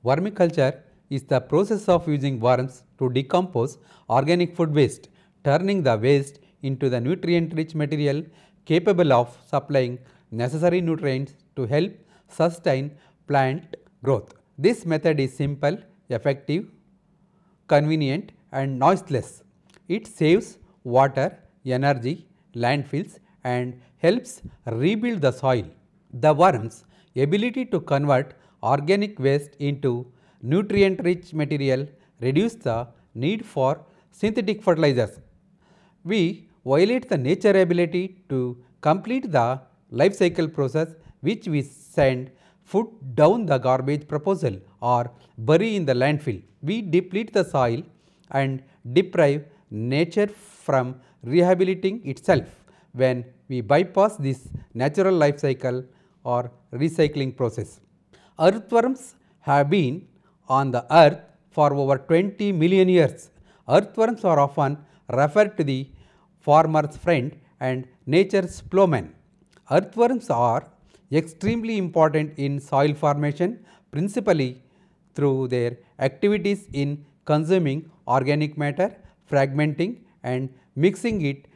Vermiculture is the process of using worms to decompose organic food waste, turning the waste into the nutrient-rich material capable of supplying necessary nutrients to help sustain plant growth. This method is simple, effective, convenient and noiseless. It saves water, energy, landfills and helps rebuild the soil. The worm's ability to convert organic waste into nutrient-rich material reduce the need for synthetic fertilizers. We violate the nature ability to complete the life cycle process, which we send food down the garbage proposal or bury in the landfill. We deplete the soil and deprive nature from rehabilitating itself when we bypass this natural life cycle or recycling process. Earthworms have been on the earth for over 20 million years. Earthworms are often referred to the farmer's friend and nature's plowman. Earthworms are extremely important in soil formation, principally through their activities in consuming organic matter, fragmenting and mixing it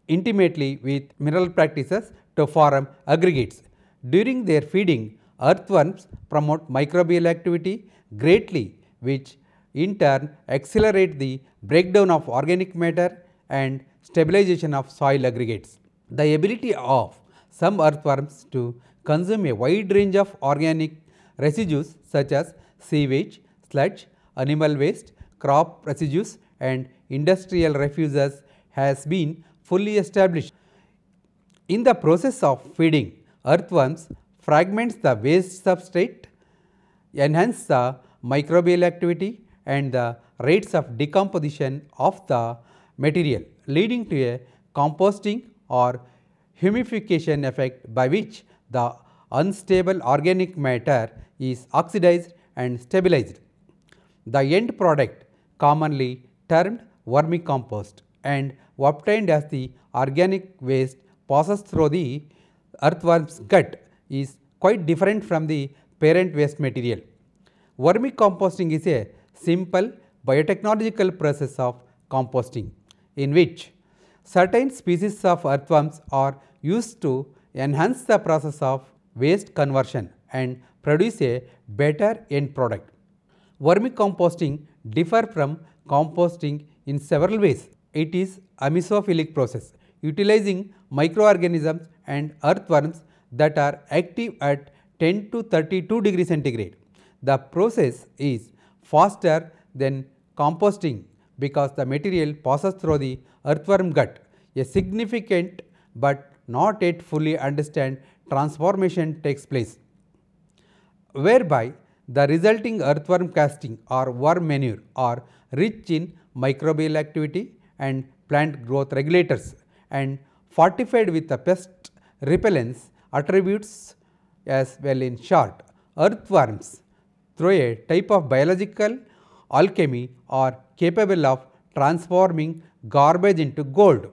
intimately with mineral practices to form aggregates. During their feeding, earthworms promote microbial activity greatly, which in turn accelerate the breakdown of organic matter and stabilization of soil aggregates. The ability of some earthworms to consume a wide range of organic residues such as sewage, sludge, animal waste, crop residues and industrial refuses has been fully established. In the process of feeding, earthworms fragments the waste substrate, enhance the microbial activity and the rates of decomposition of the material, leading to a composting or humidification effect by which the unstable organic matter is oxidized and stabilized. The end product, commonly termed vermicompost and obtained as the organic waste passes through the earthworm's gut, is quite different from the parent waste material. Vermicomposting is a simple biotechnological process of composting in which certain species of earthworms are used to enhance the process of waste conversion and produce a better end product. Vermicomposting differs from composting in several ways. It is a mesophilic process utilizing microorganisms and earthworms that are active at 10 to 32 degrees centigrade. The process is faster than composting because the material passes through the earthworm gut. A significant but not yet fully understand transformation takes place, whereby the resulting earthworm casting or worm manure are rich in microbial activity and plant growth regulators and fortified with the pest repellents attributes as well. In short, earthworms through a type of biological alchemy are capable of transforming garbage into gold.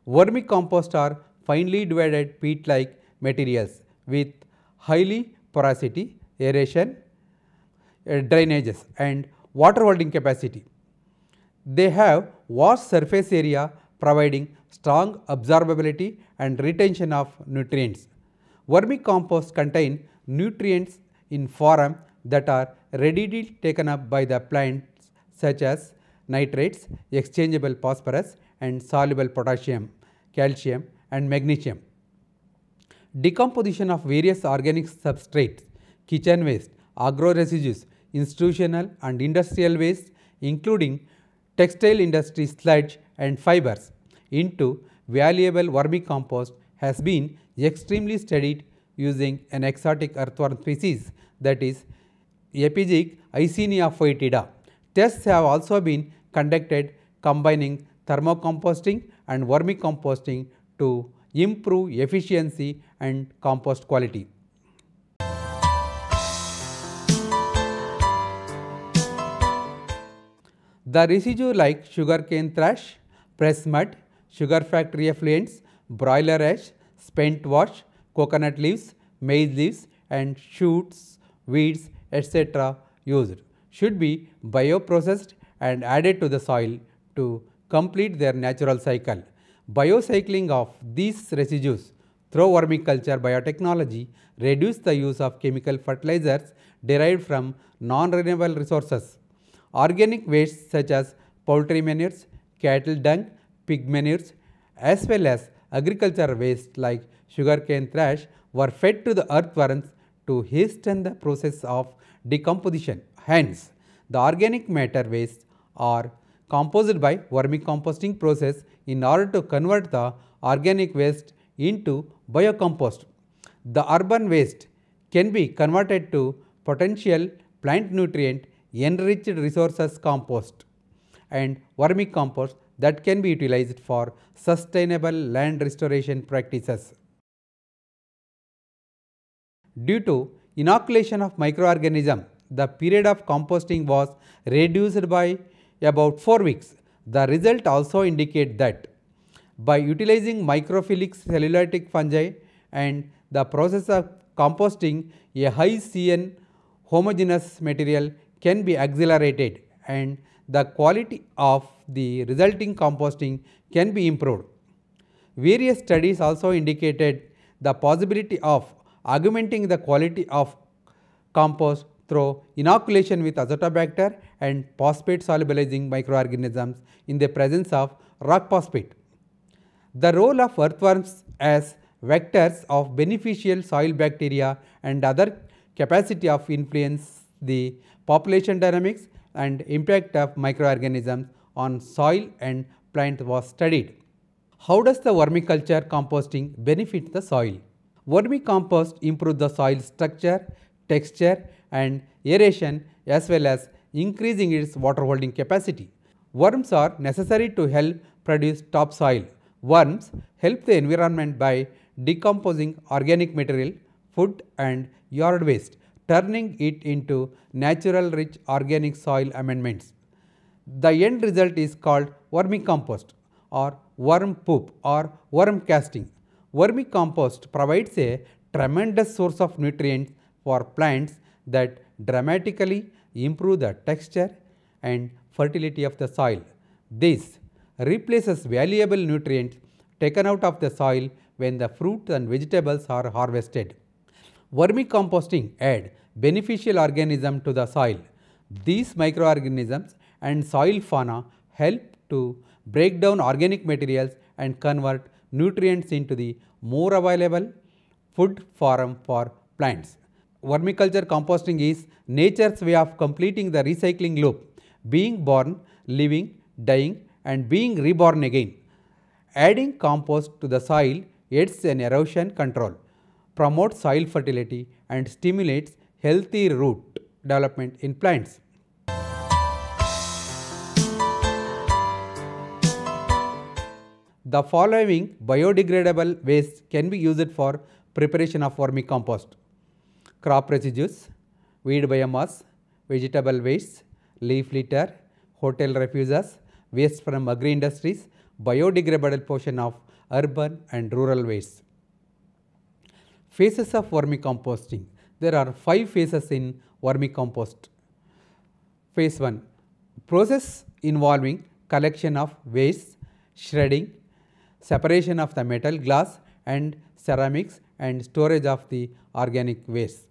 Vermicompost are finely divided peat-like materials with highly porosity, aeration, drainages and water holding capacity. They have vast surface area providing strong absorbability and retention of nutrients. Vermicompost contain nutrients in form that are readily taken up by the plants such as nitrates, exchangeable phosphorus and soluble potassium, calcium and magnesium. Decomposition of various organic substrates, kitchen waste, agro residues, institutional and industrial waste including textile industry sludge and fibers into valuable vermicompost has been extremely studied using an exotic earthworm species, that is Epigeic Icenia foetida. Tests have also been conducted combining thermocomposting and vermicomposting to improve efficiency and compost quality. The residue like sugarcane thrash, press mud, sugar factory effluents, broiler ash, spent wash, coconut leaves, maize leaves and shoots, weeds, etc. used should be bioprocessed and added to the soil to complete their natural cycle. Biocycling of these residues through vermiculture biotechnology reduce the use of chemical fertilizers derived from non-renewable resources. Organic wastes such as poultry manures, cattle dung, pig manures, as well as agricultural waste like sugarcane thrash were fed to the earthworms to hasten the process of decomposition. Hence, the organic matter wastes are composed by vermicomposting process in order to convert the organic waste into biocompost. The urban waste can be converted to potential plant nutrient enriched resources compost and vermicompost that can be utilized for sustainable land restoration practices. Due to inoculation of microorganism, the period of composting was reduced by about 4 weeks. The result also indicate that by utilizing microphilic cellulotic fungi and the process of composting, a high CN homogeneous material can be accelerated and the quality of the resulting composting can be improved. Various studies also indicated the possibility of augmenting the quality of compost through inoculation with azotobacter and phosphate solubilizing microorganisms in the presence of rock phosphate. The role of earthworms as vectors of beneficial soil bacteria and other capacity of influence the population dynamics and impact of microorganisms on soil and plant was studied. How does the vermiculture composting benefit the soil? Vermicompost improves the soil structure, texture and aeration as well as increasing its water holding capacity. Worms are necessary to help produce topsoil. Worms help the environment by decomposing organic material, food and yard waste, turning it into natural rich organic soil amendments. The end result is called vermicompost or worm poop or worm casting. Vermicompost provides a tremendous source of nutrients for plants that dramatically improve the texture and fertility of the soil. This replaces valuable nutrients taken out of the soil when the fruits and vegetables are harvested. Vermicomposting adds beneficial organisms to the soil. These microorganisms and soil fauna help to break down organic materials and convert nutrients into the more available food form for plants. Vermiculture composting is nature's way of completing the recycling loop, being born, living, dying and being reborn again. Adding compost to the soil aids in erosion control, promotes soil fertility and stimulates healthy root development in plants. The following biodegradable wastes can be used for preparation of vermicompost: crop residues, weed biomass, vegetable wastes, leaf litter, hotel refuses, waste from agri industries, biodegradable portion of urban and rural wastes. Phases of vermicomposting. There are 5 phases in vermicompost. Phase 1, process involving collection of waste, shredding, separation of the metal, glass and ceramics and storage of the organic waste.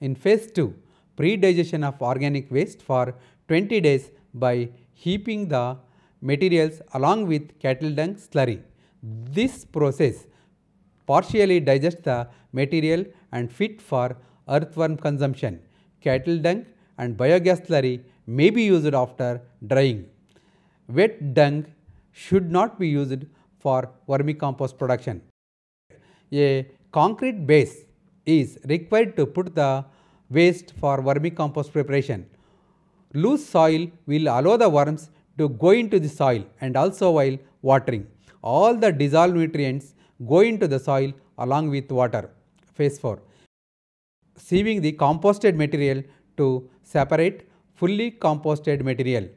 In phase 2, pre-digestion of organic waste for 20 days by heaping the materials along with cattle dung slurry. This process partially digests the material and fit for earthworm consumption. Cattle dung and biogas slurry may be used after drying. Wet dung should not be used for vermicompost production. A concrete base is required to put the waste for vermicompost preparation. Loose soil will allow the worms to go into the soil and also while watering. All the dissolved nutrients go into the soil along with water. Phase 4, sieving the composted material to separate fully composted material.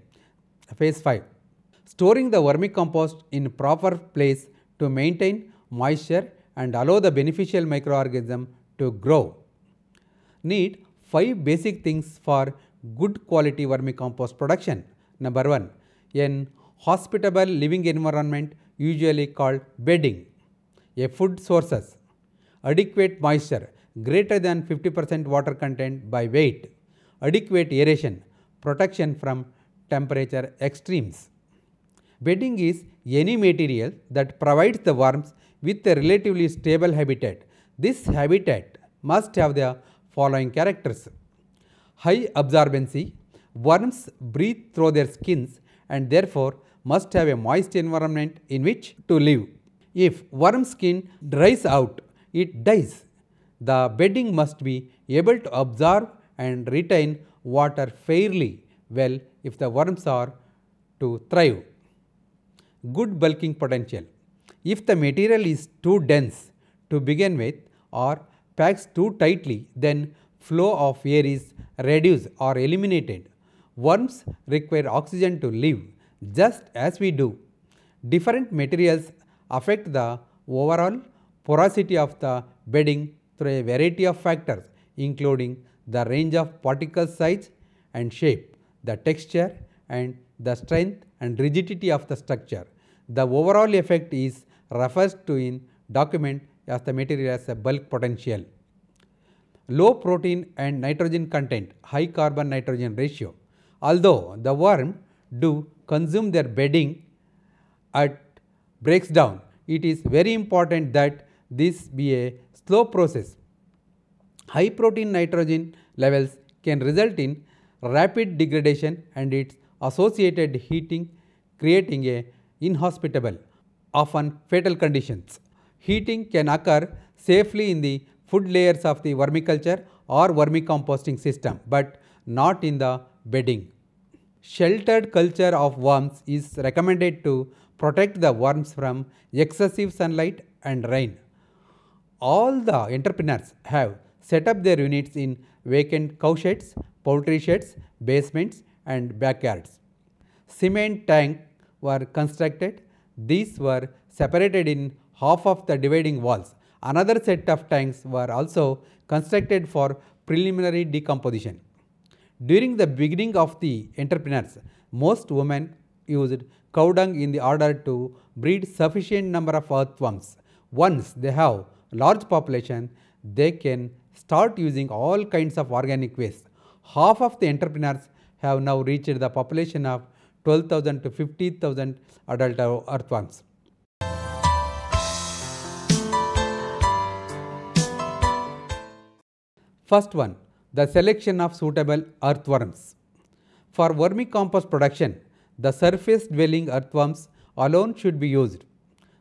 Phase 5, storing the vermicompost in proper place to maintain moisture and allow the beneficial microorganism to grow. Need 5 basic things for good quality vermicompost production? Number 1. An hospitable living environment, usually called bedding. A food sources. Adequate moisture greater than 50% water content by weight. Adequate aeration, protection from temperature extremes. Bedding is any material that provides the worms with a relatively stable habitat. This habitat must have the following characters: high absorbency, worms breathe through their skins and therefore must have a moist environment in which to live. If worm skin dries out, it dies. The bedding must be able to absorb and retain water fairly well if the worms are to thrive. Good bulking potential. If the material is too dense to begin with or packs too tightly, then flow of air is reduced or eliminated. Worms require oxygen to live, just as we do. Different materials affect the overall porosity of the bedding through a variety of factors, including the range of particle size and shape, the texture and the strength and rigidity of the structure. The overall effect is referred to in document as the material has a bulk potential. Low protein and nitrogen content, high carbon nitrogen ratio. Although the worm do consume their bedding at breaks down, it is very important that this be a slow process. High protein nitrogen levels can result in rapid degradation and its associated heating, creating a inhospitable, often fatal conditions. Heating can occur safely in the food layers of the vermiculture or vermicomposting system, but not in the bedding. Sheltered culture of worms is recommended to protect the worms from excessive sunlight and rain. All the entrepreneurs have set up their units in vacant cow sheds, poultry sheds, basements and backyards. Cement tanks were constructed. These were separated in half of the dividing walls. Another set of tanks were also constructed for preliminary decomposition. During the beginning of the entrepreneurs, most women used cow dung in the order to breed sufficient number of earthworms. Once they have large population, they can start using all kinds of organic waste. Half of the entrepreneurs have now reached the population of 12,000 to 50,000 adult earthworms. First one, the selection of suitable earthworms. For vermicompost production, the surface dwelling earthworms alone should be used.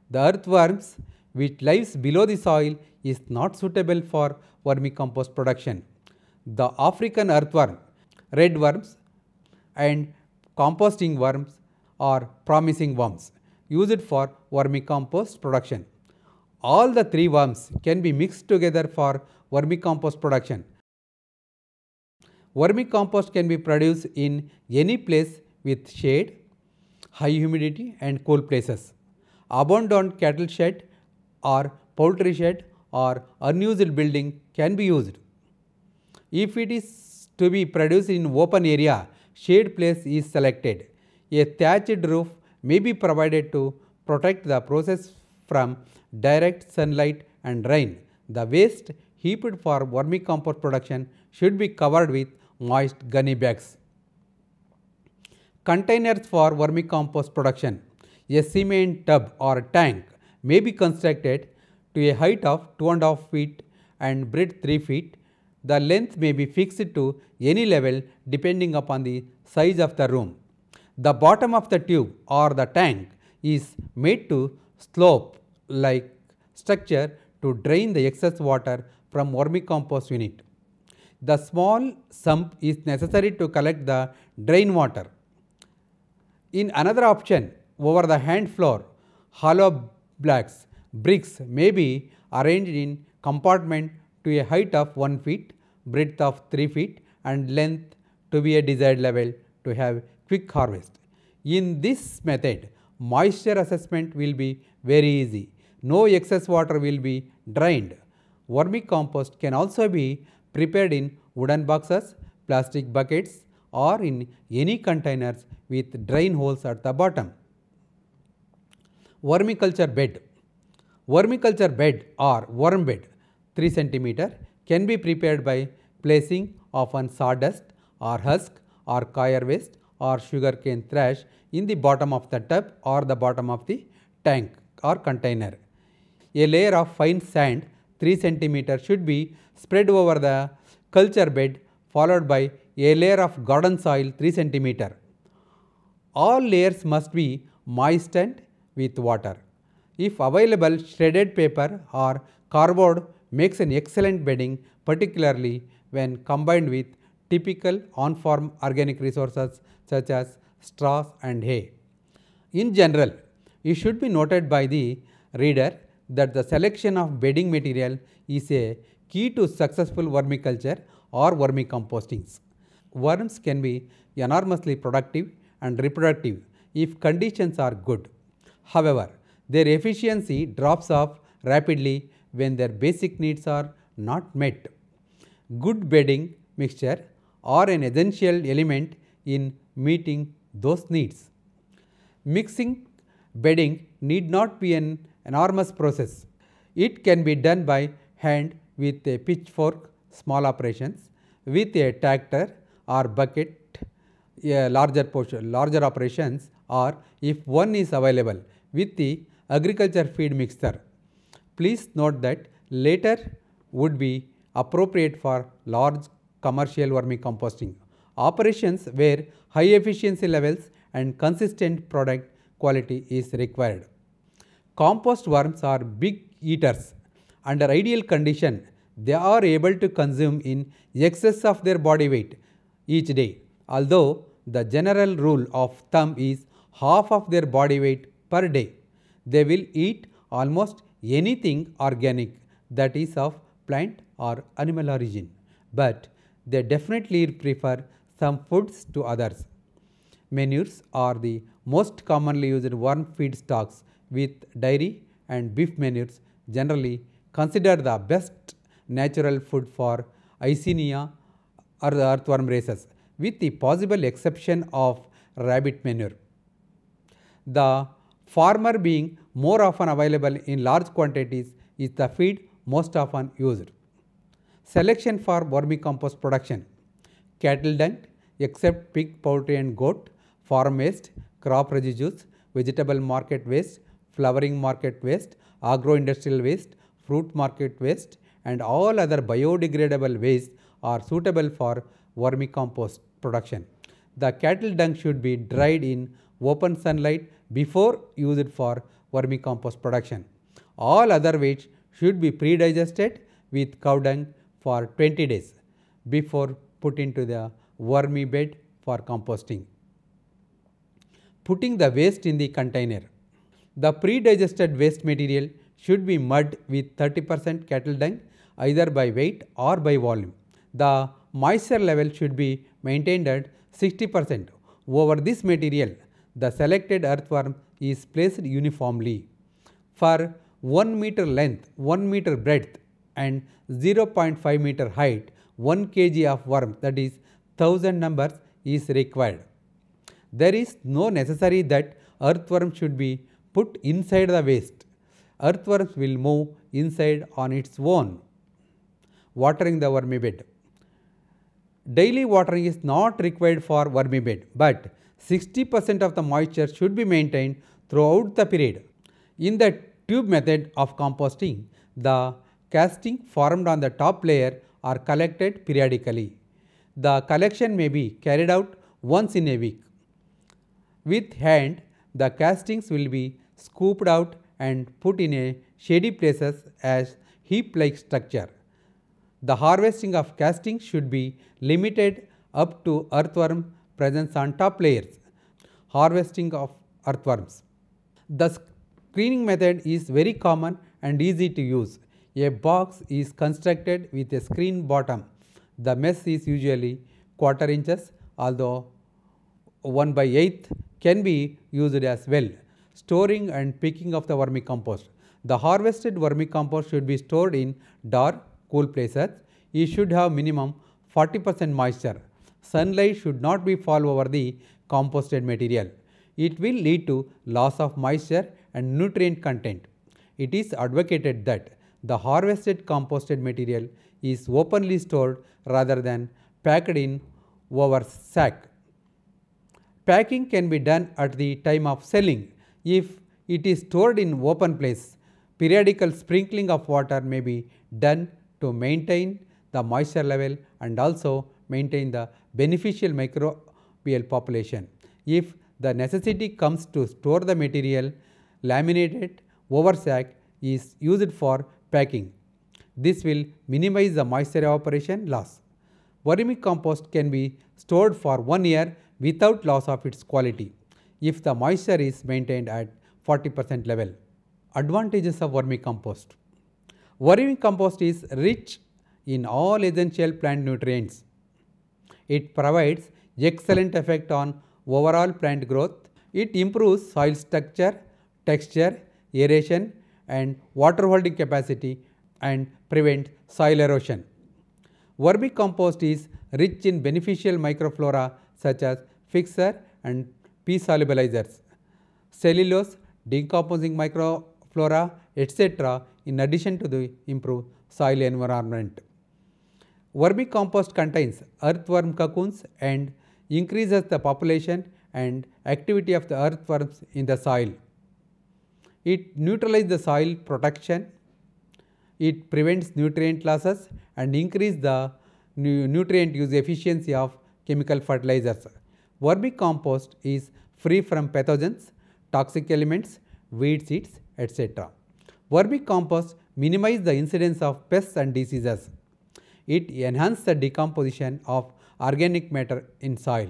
The earthworms which lives below the soil is not suitable for vermicompost production. The African earthworm, red worms and composting worms are promising worms used for vermicompost production. All the three worms can be mixed together for vermicompost production. Vermicompost can be produced in any place with shade, high humidity and cool places. Abandoned cattle shed or poultry shed or unused building can be used. If it is to be produced in open area, shade place is selected. A thatched roof may be provided to protect the process from direct sunlight and rain. The waste heaped for vermicompost production should be covered with moist gunny bags. Containers for vermicompost production. A cement tub or tank may be constructed to a height of 2.5 feet and breadth 3 feet. The length may be fixed to any level depending upon the size of the room. The bottom of the tube or the tank is made to slope like structure to drain the excess water from vermicompost unit. The small sump is necessary to collect the drain water. In another option, over the hand floor, hollow blocks, bricks may be arranged in compartment to a height of 1 feet, breadth of 3 feet and length to be a desired level to have quick harvest. In this method, moisture assessment will be very easy. No excess water will be drained. Vermicompost can also be prepared in wooden boxes, plastic buckets or in any containers with drain holes at the bottom. Vermiculture bed. Vermiculture bed or worm bed 3 cm can be prepared by placing often sawdust or husk or coir waste or sugarcane thrash in the bottom of the tub or the bottom of the tank or container. A layer of fine sand 3 cm should be spread over the culture bed, followed by a layer of garden soil 3 cm. All layers must be moistened with water. If available, shredded paper or cardboard makes an excellent bedding, particularly when combined with typical on-farm organic resources such as straws and hay. In general, it should be noted by the reader that the selection of bedding material is a key to successful vermiculture or vermicomposting. Worms can be enormously productive and reproductive if conditions are good. However, their efficiency drops off rapidly when their basic needs are not met. Good bedding mixture are an essential element in meeting those needs. Mixing bedding need not be an enormous process. It can be done by hand with a pitchfork, small operations, with a tractor or bucket, a larger operations, or if one is available with the agriculture feed mixer. Please note that later would be appropriate for large commercial vermicomposting operations where high efficiency levels and consistent product quality is required. Compost worms are big eaters. Under ideal condition, they are able to consume in excess of their body weight each day, although the general rule of thumb is half of their body weight per day. They will eat almost anything organic that is of plant or animal origin, but they definitely prefer some foods to others. Manures are the most commonly used worm feedstocks, with dairy and beef manures generally considered the best natural food for Eisenia or the earthworm races, with the possible exception of rabbit manure. The former being more often available in large quantities is the feed most often used. Selection for vermicompost production. Cattle dung, except pig, poultry and goat, farm waste, crop residues, vegetable market waste, flowering market waste, agro-industrial waste, fruit market waste and all other biodegradable waste are suitable for vermicompost production. The cattle dung should be dried in open sunlight before used for vermicompost production. All other waste should be pre-digested with cow dung for 20 days before put into the wormy bed for composting. Putting the waste in the container. The pre-digested waste material should be mud with 30% cattle dung either by weight or by volume. The moisture level should be maintained at 60%. Over this material, the selected earthworm is placed uniformly. For 1 meter length, 1 meter breadth and 0.5 meter height, 1 kg of worm, that is 1000 numbers, is required. There is no necessary that earthworm should be put inside the waste. Earthworms will move inside on its own. Watering the wormy bed. Daily watering is not required for wormy bed, but 60% of the moisture should be maintained throughout the period. In the tube method of composting, the casting formed on the top layer are collected periodically. The collection may be carried out once in a week. With hand, the castings will be scooped out and put in a shady places as heap-like structure. The harvesting of castings should be limited up to earthworm presence on top layers. Harvesting of earthworms. The screening method is very common and easy to use. A box is constructed with a screen bottom. The mesh is usually 1/4 inches, although 1/8 can be used as well. Storing and picking of the vermicompost. The harvested vermicompost should be stored in dark, cool places. It should have minimum 40% moisture. Sunlight should not be fall over the composted material. It will lead to loss of moisture and nutrient content. It is advocated that the harvested composted material is openly stored rather than packed in over sack. Packing can be done at the time of selling. If it is stored in open place, periodical sprinkling of water may be done to maintain the moisture level and also maintain the beneficial microbial population. If the necessity comes to store the material, laminated oversack is used for packing. This will minimize the moisture evaporation loss. Vermicompost can be stored for 1 year without loss of its quality if the moisture is maintained at 40% level. Advantages of vermicompost. Vermicompost is rich in all essential plant nutrients. It provides excellent effect on overall plant growth. It improves soil structure, texture, aeration and water holding capacity and prevents soil erosion. Vermicompost is rich in beneficial microflora such as fixer and P solubilizers, cellulose, decomposing microflora, etc. in addition to the improved soil environment. Vermicompost contains earthworm cocoons and increases the population and activity of the earthworms in the soil. It neutralizes the soil protection. It prevents nutrient losses and increases the nutrient use efficiency of chemical fertilizers. Vermicompost is free from pathogens, toxic elements, weed seeds, etc. Vermicompost minimizes the incidence of pests and diseases. It enhances the decomposition of organic matter in soil.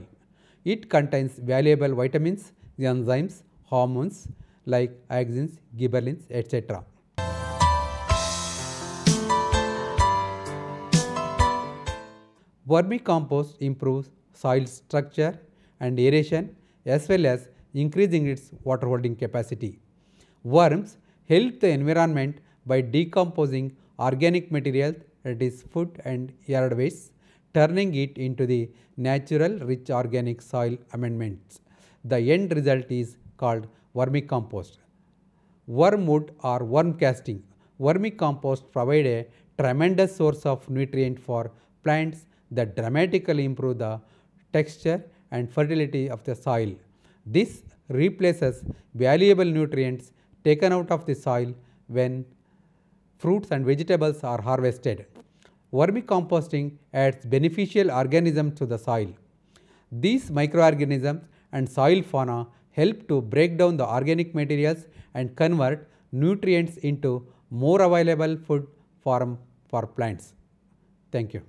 It contains valuable vitamins, enzymes, hormones like auxins, gibberellins, etc. Vermicompost improves soil structure and aeration as well as increasing its water holding capacity. Worms help the environment by decomposing organic material, that is food and yard waste, turning it into the natural rich organic soil amendments. The end result is called vermicompost. Wormwood or worm casting. Vermicompost provide a tremendous source of nutrient for plants that dramatically improve the texture and fertility of the soil. This replaces valuable nutrients taken out of the soil when fruits and vegetables are harvested. Vermicomposting adds beneficial organisms to the soil. These microorganisms and soil fauna help to break down the organic materials and convert nutrients into more available food form for plants. Thank you.